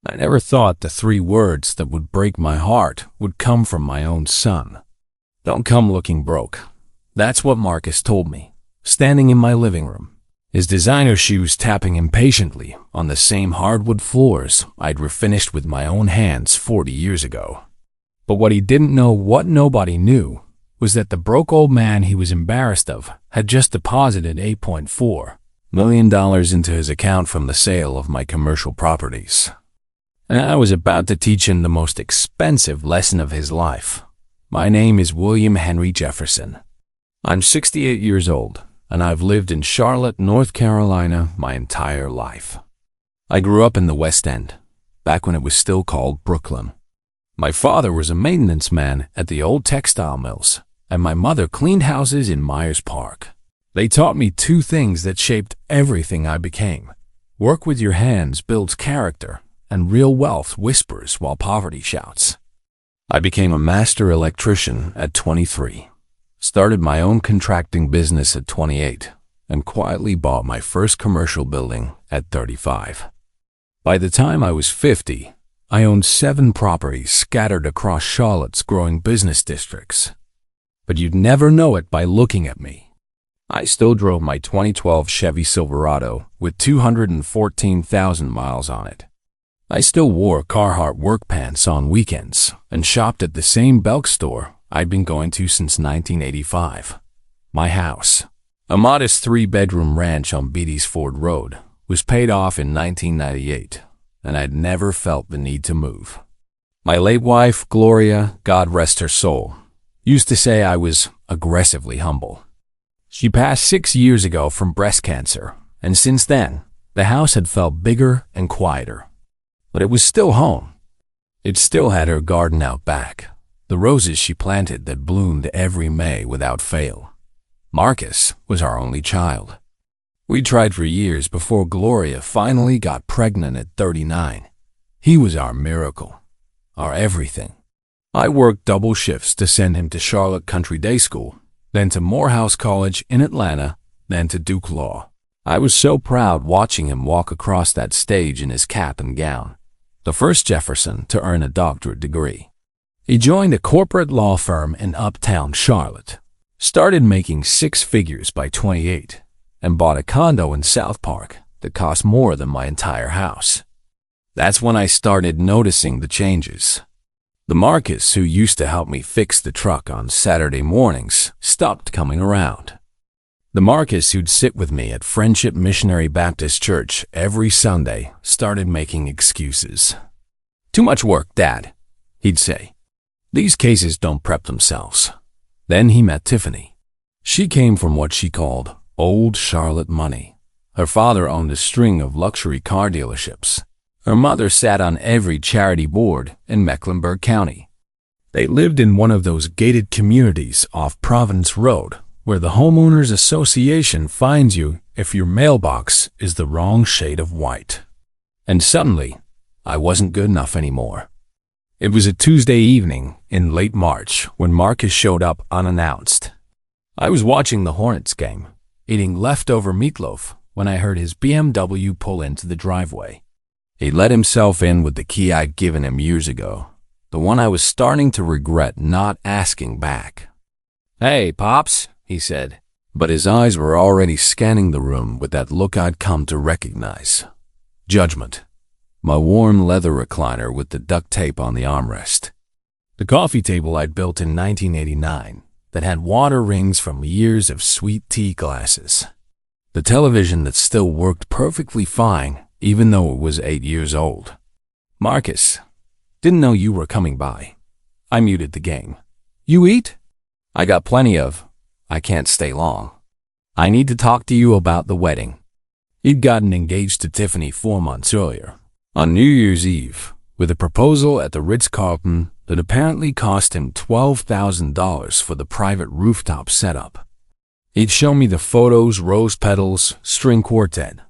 I never thought the 3 words that would break my heart would come from my own son. Don't come looking broke. That's what Marcus told me, standing in my living room, his designer shoes tapping impatiently on the same hardwood floors I'd refinished with my own hands 40 years ago. But what he didn't know, what nobody knew, was that the broke old man he was embarrassed of had just deposited $8.4 million into his account from the sale of my commercial properties. And I was about to teach him the most expensive lesson of his life. My name is William Henry Jefferson. I'm 68 years old, and I've lived in Charlotte, North Carolina my entire life. I grew up in the West End, back when it was still called Brooklyn. My father was a maintenance man at the old textile mills, and my mother cleaned houses in Myers Park. They taught me 2 things that shaped everything I became. Work with your hands builds character, and real wealth whispers while poverty shouts. I became a master electrician at 23, started my own contracting business at 28, and quietly bought my first commercial building at 35. By the time I was 50, I owned 7 properties scattered across Charlotte's growing business districts. But you'd never know it by looking at me. I still drove my 2012 Chevy Silverado with 214,000 miles on it. I still wore Carhartt work pants on weekends and shopped at the same Belk store I'd been going to since 1985. My house, a modest 3-bedroom ranch on Beatty's Ford Road, was paid off in 1998, and I'd never felt the need to move. My late wife, Gloria, God rest her soul, used to say I was aggressively humble. She passed 6 years ago from breast cancer, and since then, the house had felt bigger and quieter. But it was still home. It still had her garden out back, the roses she planted that bloomed every May without fail. Marcus was our only child. We tried for years before Gloria finally got pregnant at 39. He was our miracle, our everything. I worked double shifts to send him to Charlotte Country Day School, then to Morehouse College in Atlanta, then to Duke Law. I was so proud watching him walk across that stage in his cap and gown, the first Jefferson to earn a doctorate degree. He joined a corporate law firm in uptown Charlotte, started making 6 figures by 28, and bought a condo in South Park that cost more than my entire house. That's when I started noticing the changes. The Marcus who used to help me fix the truck on Saturday mornings stopped coming around. The Marcus who'd sit with me at Friendship Missionary Baptist Church every Sunday started making excuses. "Too much work, Dad," he'd say. "These cases don't prep themselves." Then he met Tiffany. She came from what she called old Charlotte money. Her father owned a string of luxury car dealerships. Her mother sat on every charity board in Mecklenburg County. They lived in one of those gated communities off Providence Road, where the homeowners association finds you if your mailbox is the wrong shade of white. And suddenly, I wasn't good enough anymore. It was a Tuesday evening in late March when Marcus showed up unannounced. I was watching the Hornets game, eating leftover meatloaf, when I heard his BMW pull into the driveway. He let himself in with the key I'd given him years ago, the one I was starting to regret not asking back. "Hey, Pops," he said, but his eyes were already scanning the room with that look I'd come to recognize. Judgment. My warm leather recliner with the duct tape on the armrest. The coffee table I'd built in 1989 that had water rings from years of sweet tea glasses. The television that still worked perfectly fine even though it was 8 years old. "Marcus, didn't know you were coming by." I muted the game. "You eat?" "I got plenty of. I can't stay long. I need to talk to you about the wedding." He'd gotten engaged to Tiffany 4 months earlier, on New Year's Eve, with a proposal at the Ritz-Carlton that apparently cost him $12,000 for the private rooftop setup. He'd show me the photos, rose petals, string quartet,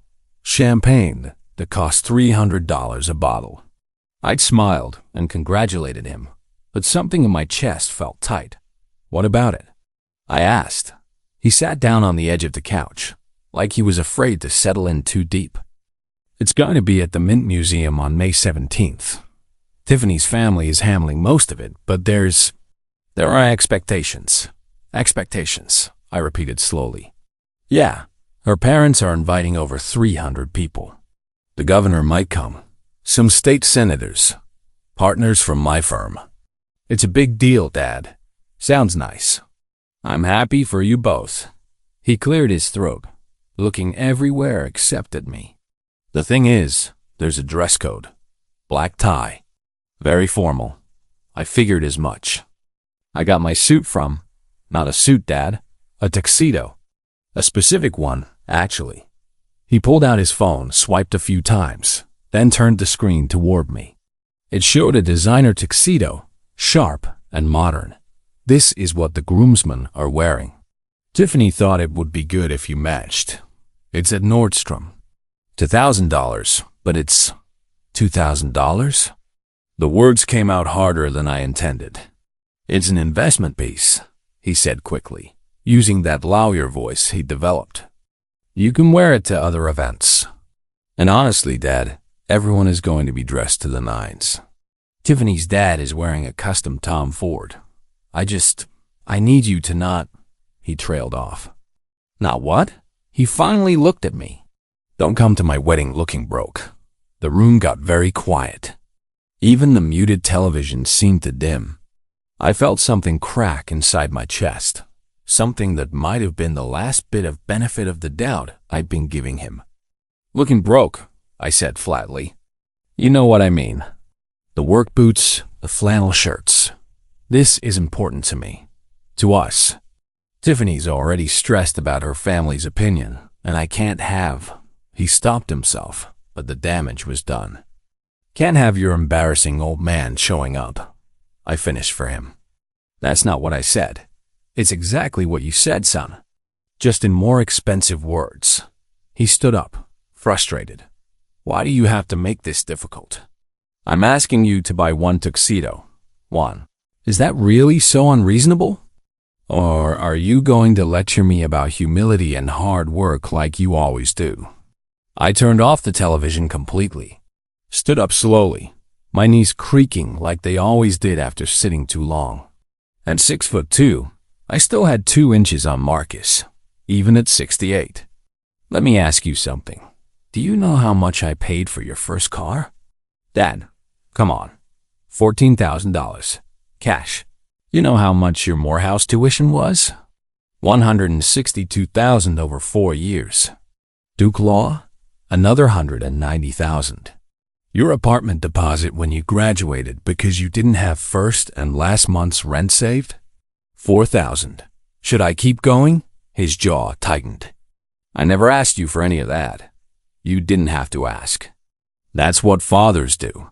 champagne that cost $300 a bottle. I'd smiled and congratulated him, but something in my chest felt tight. "What about it?" I asked. He sat down on the edge of the couch, like he was afraid to settle in too deep. It's going to be at the Mint Museum on May 17th. Tiffany's family is handling most of it, but there are expectations. Expectations, I repeated slowly. Yeah, her parents are inviting over 300 people. The governor might come, some state senators, partners from my firm. It's a big deal, Dad. Sounds nice. I'm happy for you both. He cleared his throat, looking everywhere except at me. The thing is, there's a dress code. Black tie. Very formal. I figured as much. I got my suit from, not a suit, Dad, a tuxedo. A specific one, actually. He pulled out his phone, swiped a few times, then turned the screen toward me. It showed a designer tuxedo, sharp and modern. This is what the groomsmen are wearing. Tiffany thought it would be good if you matched. It's at Nordstrom. $2,000, but it's $2,000? The words came out harder than I intended. It's an investment piece, he said quickly, using that lawyer voice he'd developed. You can wear it to other events. And honestly, Dad, everyone is going to be dressed to the nines. Tiffany's dad is wearing a custom Tom Ford. I need you to not, he trailed off. Not what? He finally looked at me. Don't come to my wedding looking broke. The room got very quiet. Even the muted television seemed to dim. I felt something crack inside my chest, something that might have been the last bit of benefit of the doubt I'd been giving him. Looking broke, I said flatly. You know what I mean. The work boots, the flannel shirts. This is important to me. To us. Tiffany's already stressed about her family's opinion, and I can't have. He stopped himself, but the damage was done. Can't have your embarrassing old man showing up. I finished for him. That's not what I said. It's exactly what you said, son. Just in more expensive words. He stood up, frustrated. Why do you have to make this difficult? I'm asking you to buy one tuxedo. One. Is that really so unreasonable? Or are you going to lecture me about humility and hard work like you always do? I turned off the television completely. Stood up slowly, my knees creaking like they always did after sitting too long. At 6'2", I still had 2 inches on Marcus, even at 68. Let me ask you something. Do you know how much I paid for your first car? Dad, come on. $14,000. Cash. You know how much your Morehouse tuition was? $162,000 over 4 years. Duke Law? Another $190,000. Your apartment deposit when you graduated because you didn't have first and last month's rent saved? $4,000. Should I keep going? His jaw tightened. I never asked you for any of that. You didn't have to ask. That's what fathers do.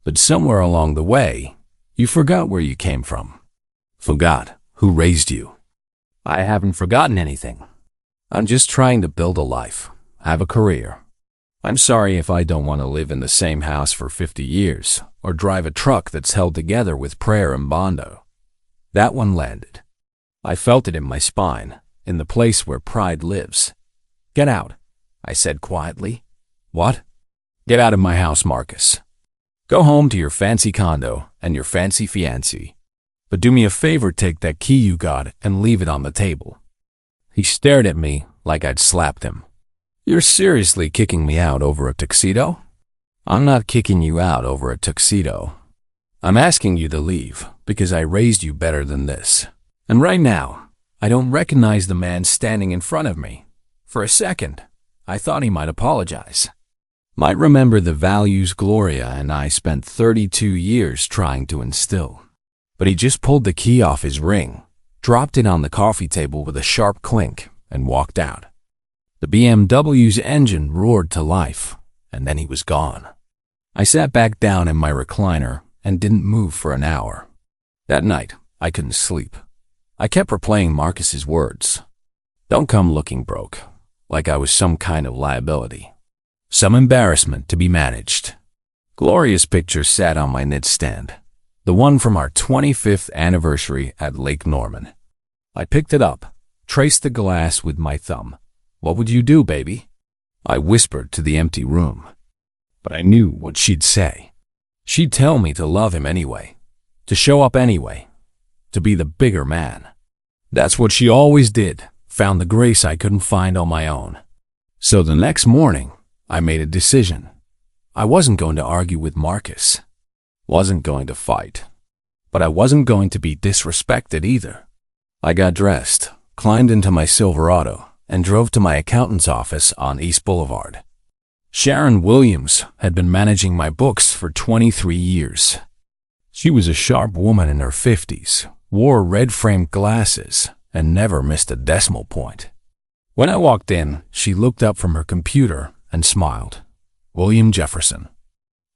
But somewhere along the way, you forgot where you came from. Forgot who raised you. I haven't forgotten anything. I'm just trying to build a life, have a career. I'm sorry if I don't want to live in the same house for 50 years or drive a truck that's held together with prayer and bondo. That one landed. I felt it in my spine, in the place where pride lives. Get out, I said quietly. What? Get out of my house, Marcus. Go home to your fancy condo and your fancy fiancé. But do me a favor, take that key you got and leave it on the table. He stared at me like I'd slapped him. You're seriously kicking me out over a tuxedo? I'm not kicking you out over a tuxedo. I'm asking you to leave because I raised you better than this. And right now, I don't recognize the man standing in front of me. For a second, I thought he might apologize. Might remember the values Gloria and I spent 32 years trying to instill. But he just pulled the key off his ring, dropped it on the coffee table with a sharp clink, and walked out. The BMW's engine roared to life, and then he was gone. I sat back down in my recliner and didn't move for an hour. That night, I couldn't sleep. I kept replaying Marcus's words. Don't come looking broke, like I was some kind of liability. Some embarrassment to be managed. Gloria's picture sat on my nightstand, the one from our 25th anniversary at Lake Norman. I picked it up, traced the glass with my thumb. What would you do, baby? I whispered to the empty room. but I knew what she'd say. She'd tell me to love him anyway, to show up anyway, to be the bigger man. That's what she always did, found the grace I couldn't find on my own. So the next morning, I made a decision. I wasn't going to argue with Marcus, wasn't going to fight, but I wasn't going to be disrespected either. I got dressed, climbed into my Silverado, and drove to my accountant's office on East Boulevard. Sharon Williams had been managing my books for 23 years. She was a sharp woman in her 50s, wore red-framed glasses, and never missed a decimal point. When I walked in, she looked up from her computer and smiled. William Jefferson.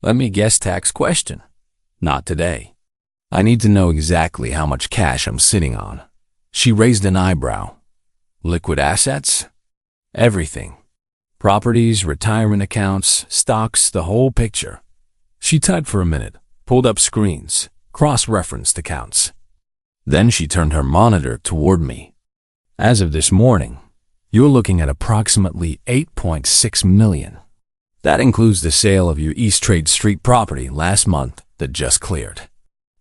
Let me guess tax question. Not today. I need to know exactly how much cash I'm sitting on. She raised an eyebrow. Liquid assets? Everything. Properties, retirement accounts, stocks, the whole picture. She typed for a minute, pulled up screens, cross-referenced accounts. Then she turned her monitor toward me. As of this morning, you're looking at approximately $8.6 million. That includes the sale of your East Trade Street property last month that just cleared.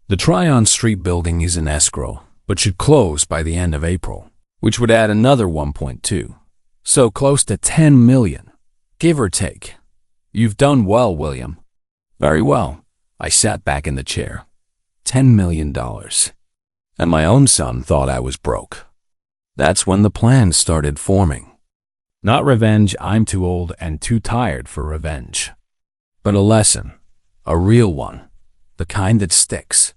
The Tryon Street building is in escrow, but should close by the end of April, which would add another 1.2. So close to 10 million, give or take. You've done well, William. Very well. I sat back in the chair. $10 million. And my own son thought I was broke. That's when the plan started forming. Not revenge, I'm too old and too tired for revenge. But a lesson, a real one, the kind that sticks.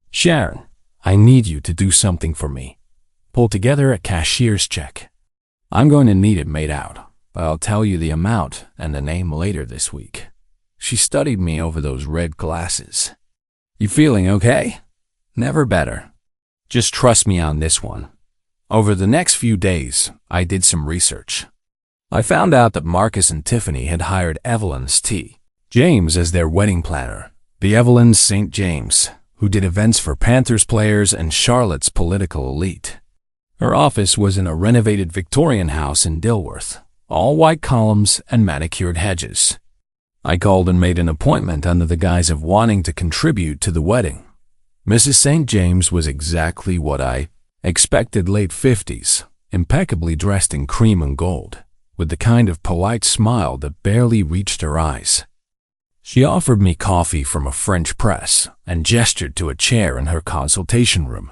Sharon, I need you to do something for me. Pull together a cashier's check. I'm going to need it made out, but I'll tell you the amount and the name later this week. She studied me over those red glasses. You feeling okay? Never better. Just trust me on this one. Over the next few days, I did some research. I found out that Marcus and Tiffany had hired Evelyn T. James as their wedding planner, the Evelyn St. James, who did events for Panthers players and Charlotte's political elite. Her office was in a renovated Victorian house in Dilworth, all white columns and manicured hedges. I called and made an appointment under the guise of wanting to contribute to the wedding. Mrs. St. James was exactly what I expected, late 50s, impeccably dressed in cream and gold, with the kind of polite smile that barely reached her eyes. She offered me coffee from a French press and gestured to a chair in her consultation room.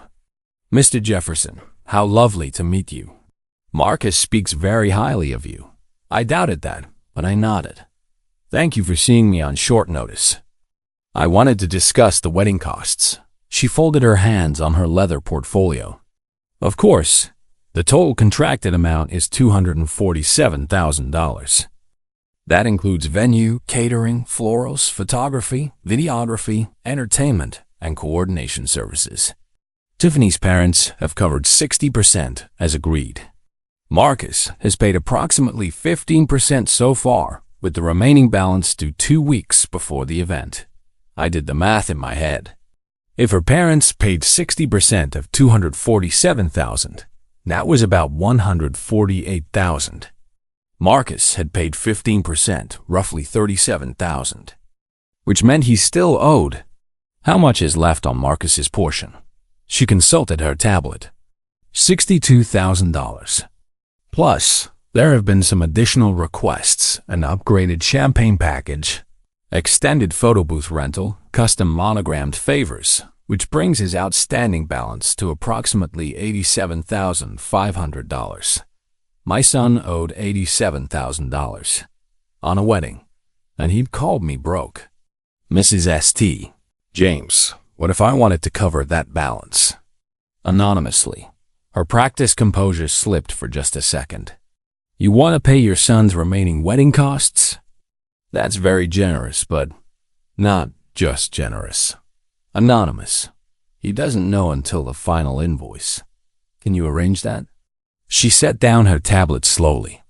Mr. Jefferson, how lovely to meet you. Marcus speaks very highly of you. I doubted that, but I nodded. Thank you for seeing me on short notice. I wanted to discuss the wedding costs. She folded her hands on her leather portfolio. Of course, the total contracted amount is $247,000. That includes venue, catering, florals, photography, videography, entertainment, and coordination services. Tiffany's parents have covered 60% as agreed. Marcus has paid approximately 15% so far, with the remaining balance due 2 weeks before the event. I did the math in my head. If her parents paid 60% of $247,000, that was about $148,000. Marcus had paid 15%, roughly $37,000, which meant he still owed. How much is left on Marcus's portion? She consulted her tablet. $62,000. Plus, there have been some additional requests: an upgraded champagne package, extended photo booth rental, custom monogrammed favors, which brings his outstanding balance to approximately $87,500. My son owed $87,000 on a wedding, and he'd called me broke. Mrs. St. James, what if I wanted to cover that balance? Anonymously. Her practiced composure slipped for just a second. You want to pay your son's remaining wedding costs? That's very generous, but not just generous. Anonymous. He doesn't know until the final invoice. Can you arrange that? She set down her tablet slowly.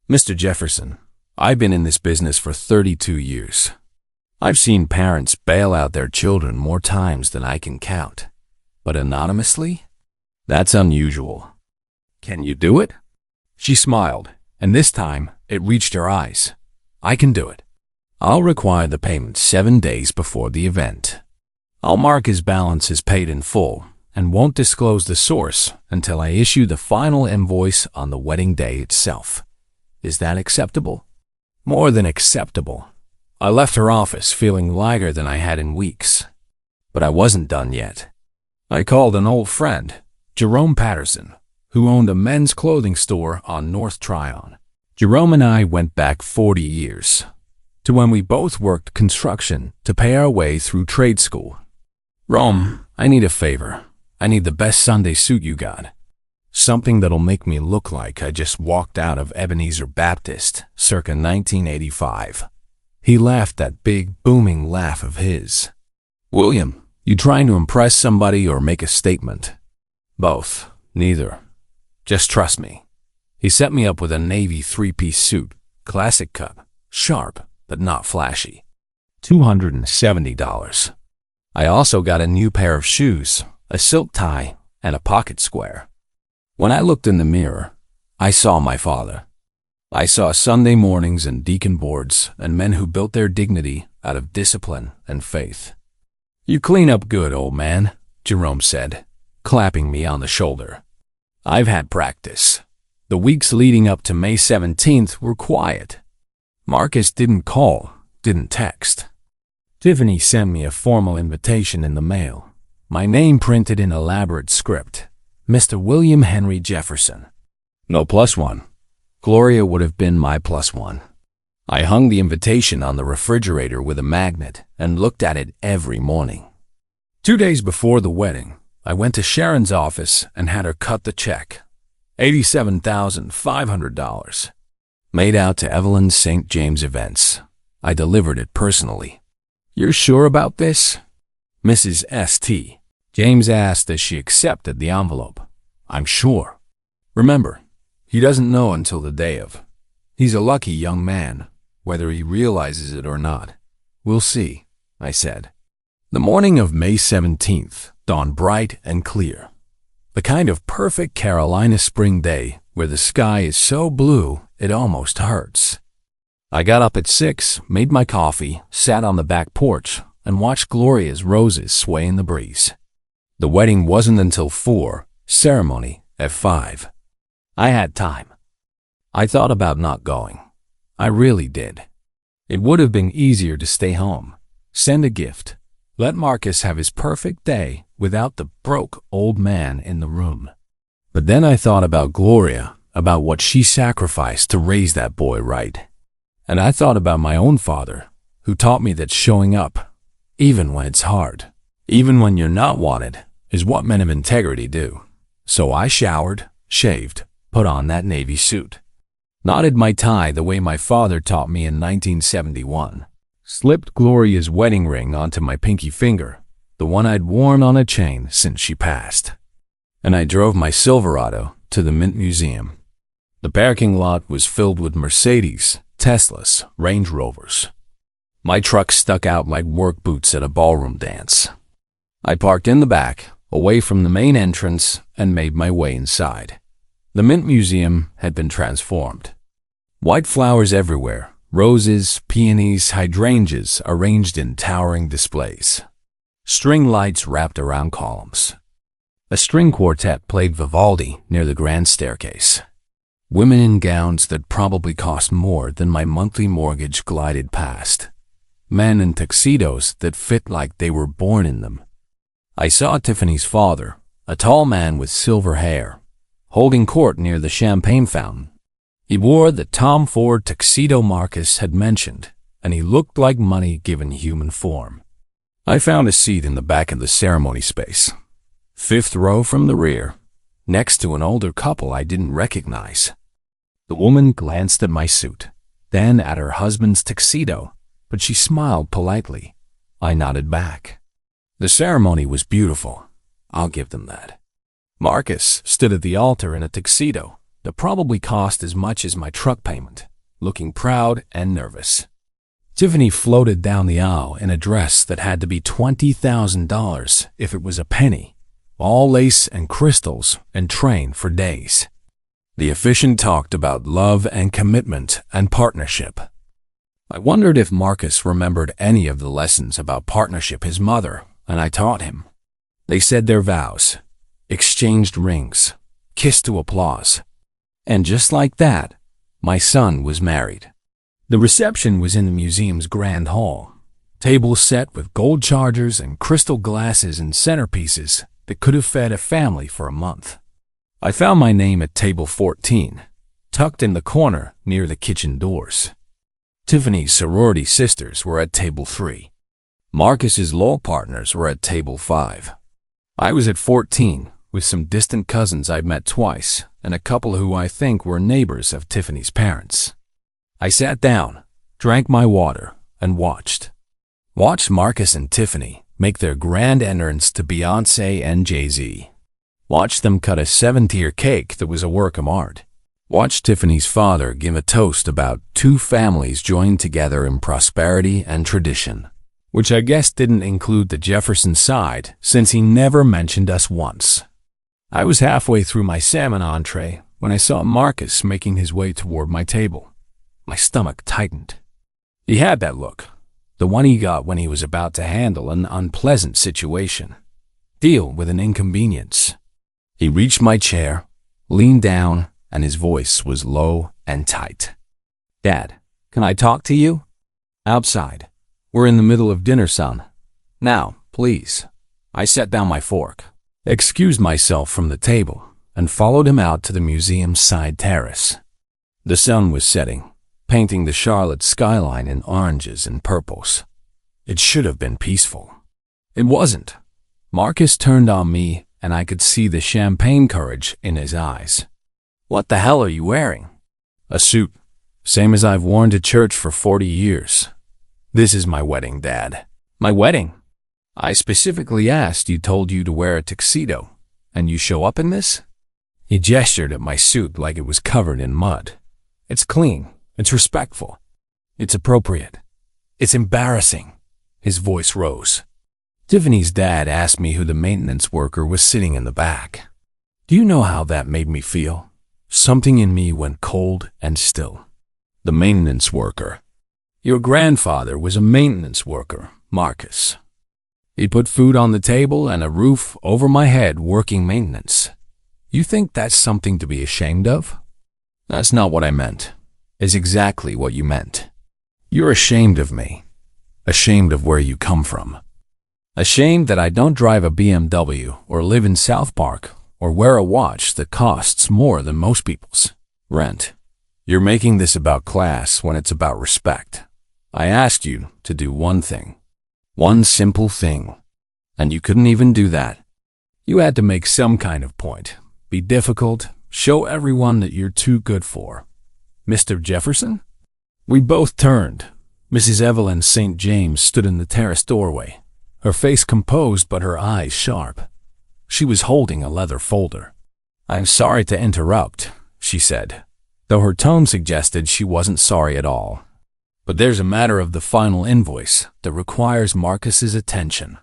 Mr. Jefferson, I've been in this business for 32 years. I've seen parents bail out their children more times than I can count. But anonymously? That's unusual. Can you do it? She smiled, and this time it reached her eyes. I can do it. I'll require the payment 7 days before the event. I'll mark his balance as paid in full and won't disclose the source until I issue the final invoice on the wedding day itself. Is that acceptable?" More than acceptable. I left her office feeling lighter than I had in weeks. But I wasn't done yet. I called an old friend, Jerome Patterson, who owned a men's clothing store on North Tryon. Jerome and I went back 40 years, to when we both worked construction to pay our way through trade school. "Rome, I need a favor. I need the best Sunday suit you got. Something that'll make me look like I just walked out of Ebenezer Baptist, circa 1985. He laughed that big, booming laugh of his. "William, you trying to impress somebody or make a statement?" "Both. Neither. Just trust me." He set me up with a navy 3-piece suit, classic cut, sharp, but not flashy. $270. I also got a new pair of shoes, a silk tie, and a pocket square. When I looked in the mirror, I saw my father. I saw Sunday mornings and deacon boards and men who built their dignity out of discipline and faith. "You clean up good, old man," Jerome said, clapping me on the shoulder. "I've had practice." The weeks leading up to May 17th were quiet. Marcus didn't call, didn't text. Tiffany sent me a formal invitation in the mail, my name printed in elaborate script, Mr. William Henry Jefferson. No +1. Gloria would have been my +1. I hung the invitation on the refrigerator with a magnet and looked at it every morning. 2 days before the wedding, I went to Sharon's office and had her cut the check. $87,500. Made out to Evelyn St. James Events. I delivered it personally. "You're sure about this?" Mrs. St. James asked as she accepted the envelope. "I'm sure. Remember, he doesn't know until the day of. He's a lucky young man, whether he realizes it or not. We'll see," I said. The morning of May 17th dawned bright and clear. The kind of perfect Carolina spring day where the sky is so blue it almost hurts. I got up at 6, made my coffee, sat on the back porch, and watched Gloria's roses sway in the breeze. The wedding wasn't until 4, ceremony at 5. I had time. I thought about not going. I really did. It would have been easier to stay home, send a gift, let Marcus have his perfect day without the broke old man in the room. But then I thought about Gloria, about what she sacrificed to raise that boy right. And I thought about my own father, who taught me that showing up, even when it's hard, even when you're not wanted, is what men of integrity do. So I showered, shaved, put on that navy suit, knotted my tie the way my father taught me in 1971, slipped Gloria's wedding ring onto my pinky finger, the one I'd worn on a chain since she passed, and I drove my Silverado to the Mint Museum. The parking lot was filled with Mercedes, Teslas, Range Rovers. My truck stuck out like work boots at a ballroom dance. I parked in the back, away from the main entrance, and made my way inside. The Mint Museum had been transformed. White flowers everywhere, roses, peonies, hydrangeas arranged in towering displays. String lights wrapped around columns. A string quartet played Vivaldi near the grand staircase. Women in gowns that probably cost more than my monthly mortgage glided past. Men in tuxedos that fit like they were born in them. I saw Tiffany's father, a tall man with silver hair, holding court near the champagne fountain. He wore the Tom Ford tuxedo Marcus had mentioned, and he looked like money given human form. I found a seat in the back of the ceremony space, 5th row from the rear, next to an older couple I didn't recognize. The woman glanced at my suit, then at her husband's tuxedo, but she smiled politely. I nodded back. The ceremony was beautiful. I'll give them that. Marcus stood at the altar in a tuxedo that probably cost as much as my truck payment, looking proud and nervous. Tiffany floated down the aisle in a dress that had to be $20,000 if it was a penny, all lace and crystals and train for days. The officiant talked about love and commitment and partnership. I wondered if Marcus remembered any of the lessons about partnership his mother and I taught him. They said their vows, exchanged rings, kissed to applause. And just like that, my son was married. The reception was in the museum's grand hall. Tables set with gold chargers and crystal glasses and centerpieces that could have fed a family for a month. I found my name at table 14, tucked in the corner near the kitchen doors. Tiffany's sorority sisters were at table 3. Marcus's law partners were at table 5. I was at 14 with some distant cousins I'd met twice and a couple who I think were neighbors of Tiffany's parents. I sat down, drank my water, and watched. Watched Marcus and Tiffany make their grand entrance to Beyoncé and Jay-Z. Watched them cut a 7-tier cake that was a work of art. Watched Tiffany's father give a toast about 2 families joined together in prosperity and tradition, which I guess didn't include the Jefferson side since he never mentioned us once. I was halfway through my salmon entree when I saw Marcus making his way toward my table. My stomach tightened. He had that look, the one he got when he was about to handle an unpleasant situation, deal with an inconvenience. He reached my chair, leaned down, and his voice was low and tight. "Dad, can I talk to you?" "Outside. We're in the middle of dinner, son. Now, please." I set down my fork, excused myself from the table, and followed him out to the museum's side terrace. The sun was setting, painting the Charlotte skyline in oranges and purples. It should have been peaceful. It wasn't. Marcus turned on me, and I could see the champagne courage in his eyes. "What the hell are you wearing?" "A suit, same as I've worn to church for 40 years. This is my wedding, Dad." "My wedding? I specifically asked you told you to wear a tuxedo, and you show up in this?" He gestured at my suit like it was covered in mud. "It's clean. It's respectful. It's appropriate. It's embarrassing." His voice rose. Tiffany's dad asked me who the maintenance worker was sitting in the back. Do you know how that made me feel? Something in me went cold and still. The maintenance worker. Your grandfather was a maintenance worker, Marcus. He put food on the table and a roof over my head working maintenance. You think that's something to be ashamed of? That's not what I meant. It's exactly what you meant. You're ashamed of me. Ashamed of where you come from. Ashamed that I don't drive a BMW or live in South Park or wear a watch that costs more than most people's. Rent. You're making this about class when it's about respect. I asked you to do one thing. One simple thing. And you couldn't even do that. You had to make some kind of point. Be difficult. Show everyone that you're too good for. Mr. Jefferson? We both turned. Mrs. Evelyn St. James stood in the terrace doorway, her face composed but her eyes sharp. She was holding a leather folder. "I'm sorry to interrupt," she said, though her tone suggested she wasn't sorry at all. "But there's a matter of the final invoice that requires Marcus's attention."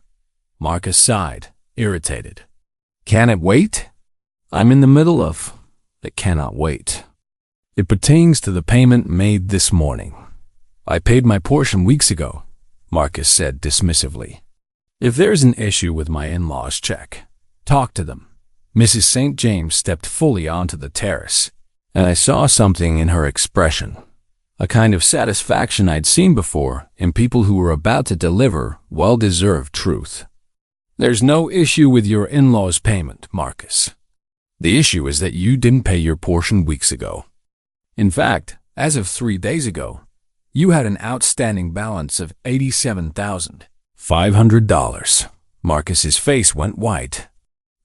Marcus sighed, irritated. "Can it wait?" "I'm in the middle of... It cannot wait. It pertains to the payment made this morning." "I paid my portion weeks ago," Marcus said dismissively. "If there's an issue with my in-laws' check, talk to them." Mrs. St. James stepped fully onto the terrace, and I saw something in her expression, a kind of satisfaction I'd seen before in people who were about to deliver well-deserved truth. "There's no issue with your in-laws' payment, Marcus. The issue is that you didn't pay your portion weeks ago. In fact, as of 3 days ago, you had an outstanding balance of $87,500. Marcus's face went white.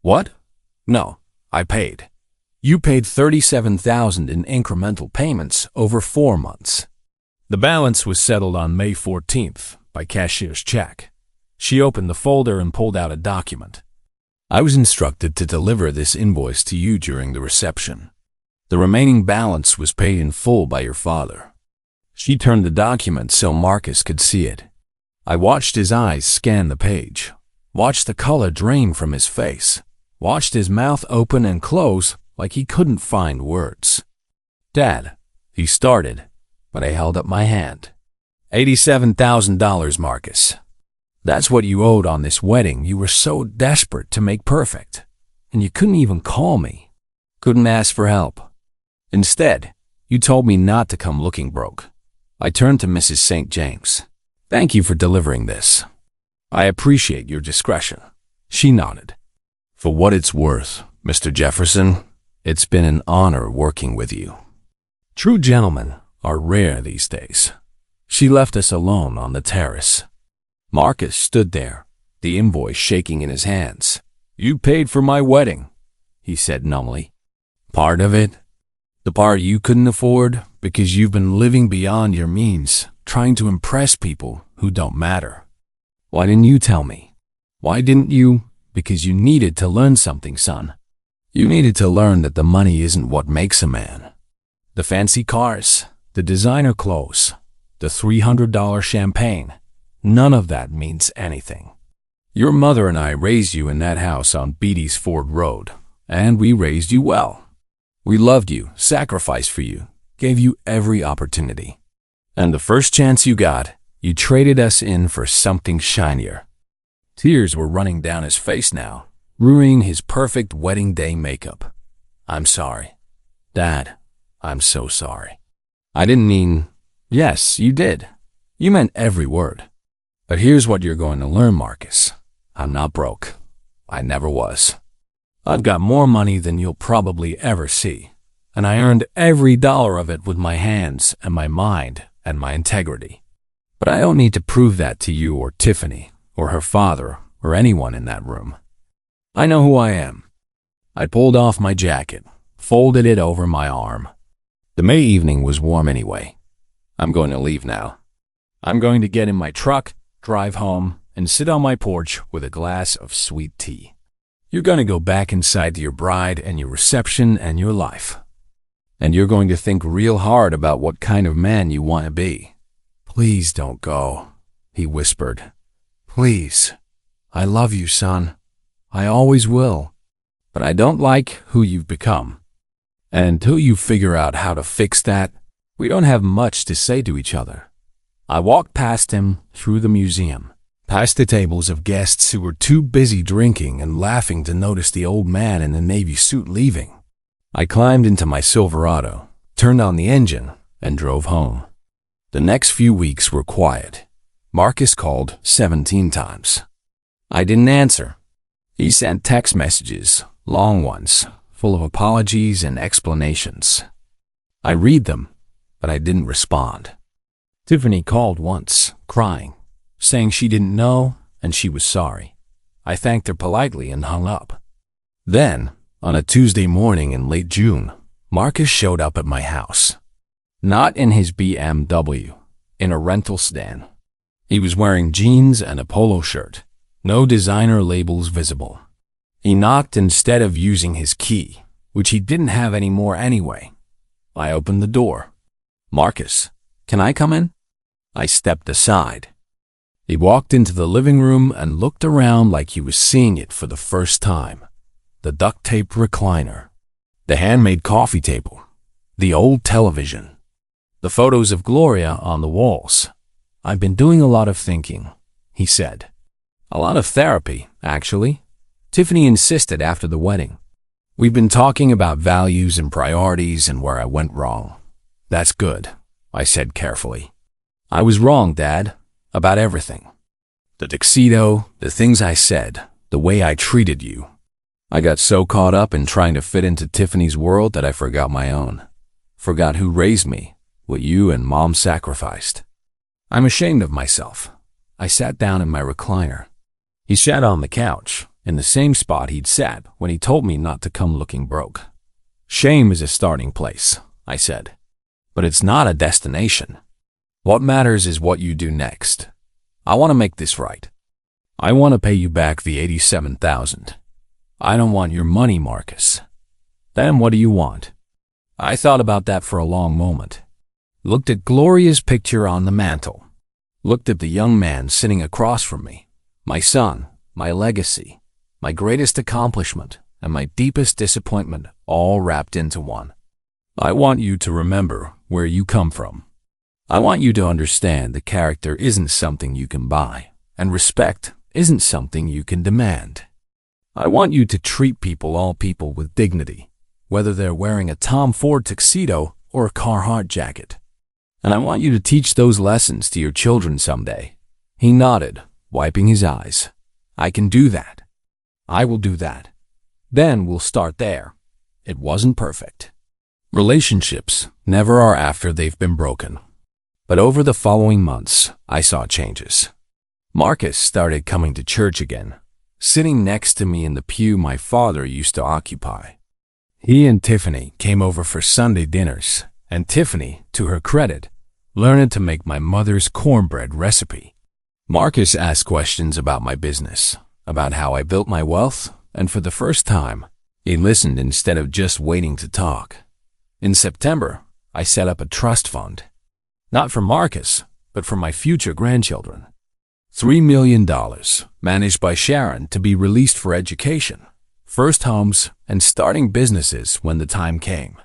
"What? No, I paid. You paid $37,000 in incremental payments over 4 months. The balance was settled on May 14th by cashier's check." She opened the folder and pulled out a document. "I was instructed to deliver this invoice to you during the reception. The remaining balance was paid in full by your father." She turned the document so Marcus could see it. I watched his eyes scan the page, watched the color drain from his face, watched his mouth open and close like he couldn't find words. "Dad," he started, but I held up my hand. $87,000, Marcus. That's what you owed on this wedding you were so desperate to make perfect. And you couldn't even call me. Couldn't ask for help. Instead, you told me not to come looking broke. I turned to Mrs. St. James. Thank you for delivering this. I appreciate your discretion. She nodded. For what it's worth, Mr. Jefferson, it's been an honor working with you. True gentlemen are rare these days. She left us alone on the terrace. Marcus stood there, the invoice shaking in his hands. You paid for my wedding, he said numbly. Part of it? The part you couldn't afford because you've been living beyond your means, trying to impress people who don't matter. Why didn't you tell me? Why didn't you? Because you needed to learn something, son. You needed to learn that the money isn't what makes a man. The fancy cars, the designer clothes, the $300 champagne, none of that means anything. Your mother and I raised you in that house on Beatty's Ford Road, and we raised you well. We loved you, sacrificed for you, gave you every opportunity. And the first chance you got, you traded us in for something shinier. Tears were running down his face now, ruining his perfect wedding day makeup. I'm sorry. Dad, I'm so sorry. I didn't mean, yes, you did. You meant every word. But here's what you're going to learn, Marcus. I'm not broke. I never was. I've got more money than you'll probably ever see, and I earned every dollar of it with my hands and my mind and my integrity. But I don't need to prove that to you or Tiffany or her father or anyone in that room. I know who I am. I pulled off my jacket, folded it over my arm. The May evening was warm anyway. I'm going to leave now. I'm going to get in my truck, drive home, and sit on my porch with a glass of sweet tea. You're going to go back inside to your bride and your reception and your life. And you're going to think real hard about what kind of man you want to be. Please don't go, he whispered. Please. I love you, son. I always will. But I don't like who you've become. And until you figure out how to fix that, we don't have much to say to each other. I walked past him through the museum, past the tables of guests who were too busy drinking and laughing to notice the old man in the navy suit leaving. I climbed into my Silverado, turned on the engine, and drove home. The next few weeks were quiet. Marcus called 17 times. I didn't answer. He sent text messages, long ones, full of apologies and explanations. I read them, but I didn't respond. Tiffany called once, crying, saying she didn't know and she was sorry. I thanked her politely and hung up. Then, on a Tuesday morning in late June, Marcus showed up at my house. Not in his BMW, in a rental sedan. He was wearing jeans and a polo shirt, no designer labels visible. He knocked instead of using his key, which he didn't have anymore anyway. I opened the door. Marcus, can I come in? I stepped aside. He walked into the living room and looked around like he was seeing it for the first time. The duct-tape recliner, the handmade coffee table, the old television, the photos of Gloria on the walls. I've been doing a lot of thinking, he said. A lot of therapy, actually. Tiffany insisted after the wedding. We've been talking about values and priorities and where I went wrong. That's good, I said carefully. I was wrong, Dad, about everything. The tuxedo, the things I said, the way I treated you. I got so caught up in trying to fit into Tiffany's world that I forgot my own. Forgot who raised me, what you and Mom sacrificed. I'm ashamed of myself. I sat down in my recliner. He sat on the couch, in the same spot he'd sat when he told me not to come looking broke. Shame is a starting place, I said. But it's not a destination. What matters is what you do next. I want to make this right. I want to pay you back the $87,000. I don't want your money, Marcus. Then what do you want? I thought about that for a long moment. Looked at Gloria's picture on the mantel. Looked at the young man sitting across from me. My son, my legacy, my greatest accomplishment, and my deepest disappointment all wrapped into one. I want you to remember where you come from. I want you to understand that character isn't something you can buy, and respect isn't something you can demand. I want you to treat all people with dignity, whether they're wearing a Tom Ford tuxedo or a Carhartt jacket. And I want you to teach those lessons to your children someday. He nodded, wiping his eyes. I can do that. I will do that. Then we'll start there. It wasn't perfect. Relationships never are after they've been broken. But over the following months, I saw changes. Marcus started coming to church again, sitting next to me in the pew my father used to occupy. He and Tiffany came over for Sunday dinners, and Tiffany, to her credit, learned to make my mother's cornbread recipe. Marcus asked questions about my business, about how I built my wealth, and for the first time, he listened instead of just waiting to talk. In September, I set up a trust fund, not for Marcus, but for my future grandchildren. $3 million, managed by Sharon, to be released for education, first homes, and starting businesses when the time came.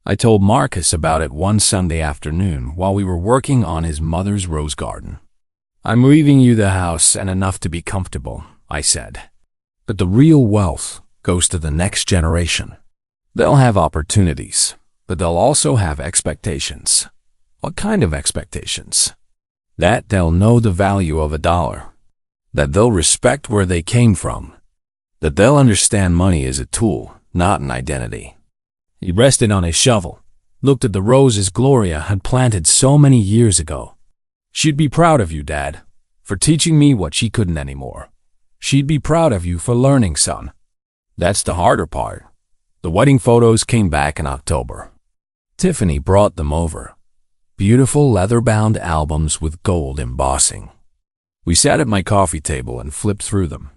I told Marcus about it one Sunday afternoon while we were working on his mother's rose garden. I'm leaving you the house and enough to be comfortable, I said. But the real wealth goes to the next generation. They'll have opportunities, but they'll also have expectations. What kind of expectations? That they'll know the value of $1, that they'll respect where they came from, that they'll understand money as a tool, not an identity. He rested on his shovel, looked at the roses Gloria had planted so many years ago. She'd be proud of you, Dad, for teaching me what she couldn't anymore. She'd be proud of you for learning, son. That's the harder part. The wedding photos came back in October. Tiffany brought them over. Beautiful leather-bound albums with gold embossing. We sat at my coffee table and flipped through them.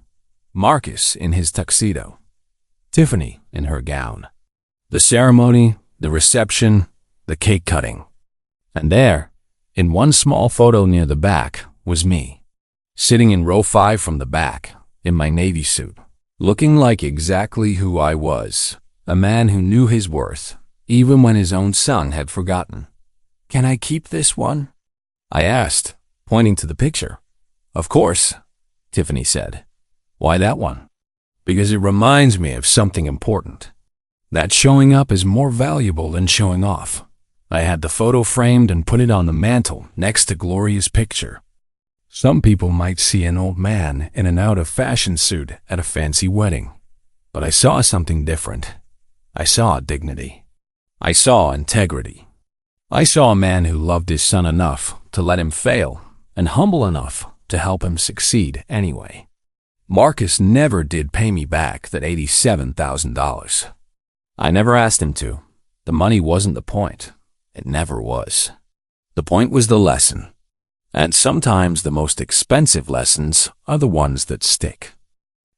Marcus in his tuxedo. Tiffany in her gown. The ceremony, the reception, the cake cutting. And there, in one small photo near the back, was me, sitting in row 5 from the back, in my Navy suit, looking like exactly who I was, a man who knew his worth, even when his own son had forgotten. Can I keep this one? I asked, pointing to the picture. Of course, Tiffany said. Why that one? Because it reminds me of something important. That showing up is more valuable than showing off. I had the photo framed and put it on the mantle next to Gloria's picture. Some people might see an old man in an out-of-fashion suit at a fancy wedding. But I saw something different. I saw dignity. I saw integrity. I saw a man who loved his son enough to let him fail and humble enough to help him succeed anyway. Marcus never did pay me back that $87,000. I never asked him to. The money wasn't the point. It never was. The point was the lesson. And sometimes the most expensive lessons are the ones that stick.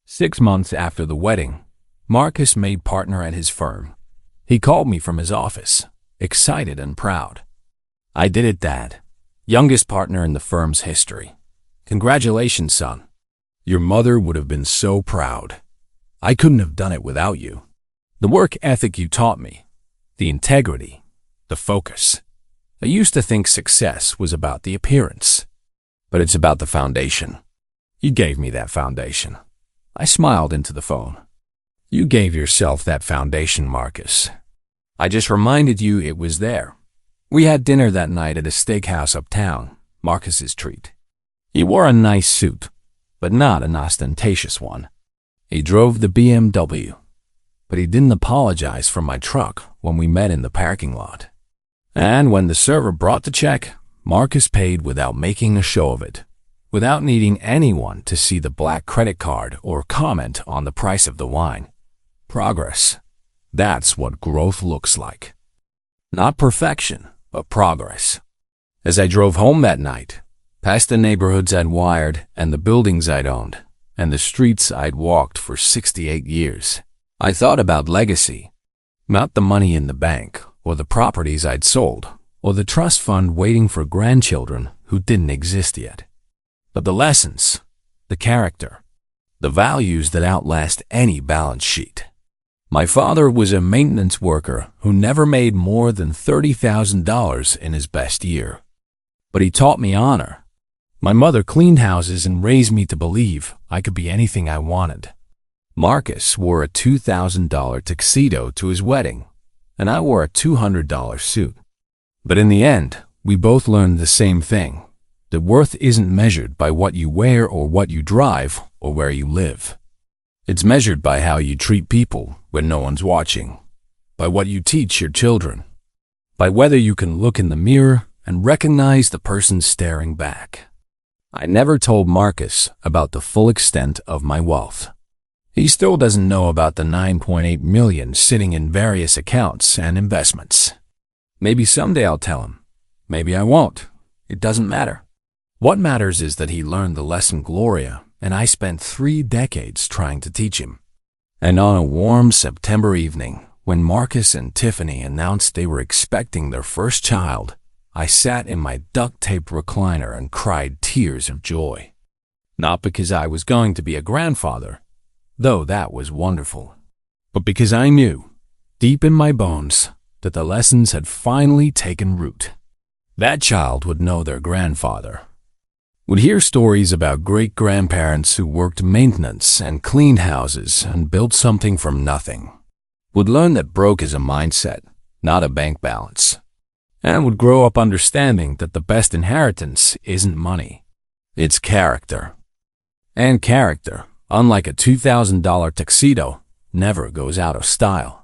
6 months after the wedding, Marcus made partner at his firm. He called me from his office, excited and proud. I did it, Dad. Youngest partner in the firm's history. Congratulations, son. Your mother would have been so proud. I couldn't have done it without you. The work ethic you taught me, the integrity, the focus. I used to think success was about the appearance, but it's about the foundation. You gave me that foundation. I smiled into the phone. You gave yourself that foundation, Marcus. I just reminded you it was there. We had dinner that night at a steakhouse uptown, Marcus's treat. He wore a nice suit, but not an ostentatious one. He drove the BMW, but he didn't apologize for my truck when we met in the parking lot. And when the server brought the check, Marcus paid without making a show of it, without needing anyone to see the black credit card or comment on the price of the wine. Progress. That's what growth looks like. Not perfection, but progress. As I drove home that night, past the neighborhoods I'd wired and the buildings I'd owned, and the streets I'd walked for 68 years, I thought about legacy. Not the money in the bank, or the properties I'd sold, or the trust fund waiting for grandchildren who didn't exist yet. But the lessons, the character, the values that outlast any balance sheet. My father was a maintenance worker who never made more than $30,000 in his best year. but he taught me honor. My mother cleaned houses and raised me to believe I could be anything I wanted. Marcus wore a $2,000 tuxedo to his wedding, and I wore a $200 suit. But in the end, we both learned the same thing, that worth isn't measured by what you wear or what you drive or where you live. It's measured by how you treat people when no one's watching, by what you teach your children, by whether you can look in the mirror and recognize the person staring back. I never told Marcus about the full extent of my wealth. He still doesn't know about the $9.8 million sitting in various accounts and investments. Maybe someday I'll tell him. Maybe I won't. It doesn't matter. What matters is that he learned the lesson Gloria and I spent 3 decades trying to teach him. And on a warm September evening, when Marcus and Tiffany announced they were expecting their first child, I sat in my duct-taped recliner and cried tears of joy. Not because I was going to be a grandfather, though that was wonderful, but because I knew, deep in my bones, that the lessons had finally taken root. That child would know their grandfather, would hear stories about great-grandparents who worked maintenance and cleaned houses and built something from nothing, would learn that broke is a mindset, not a bank balance, and would grow up understanding that the best inheritance isn't money, it's character. And character, unlike a $2,000 tuxedo, never goes out of style.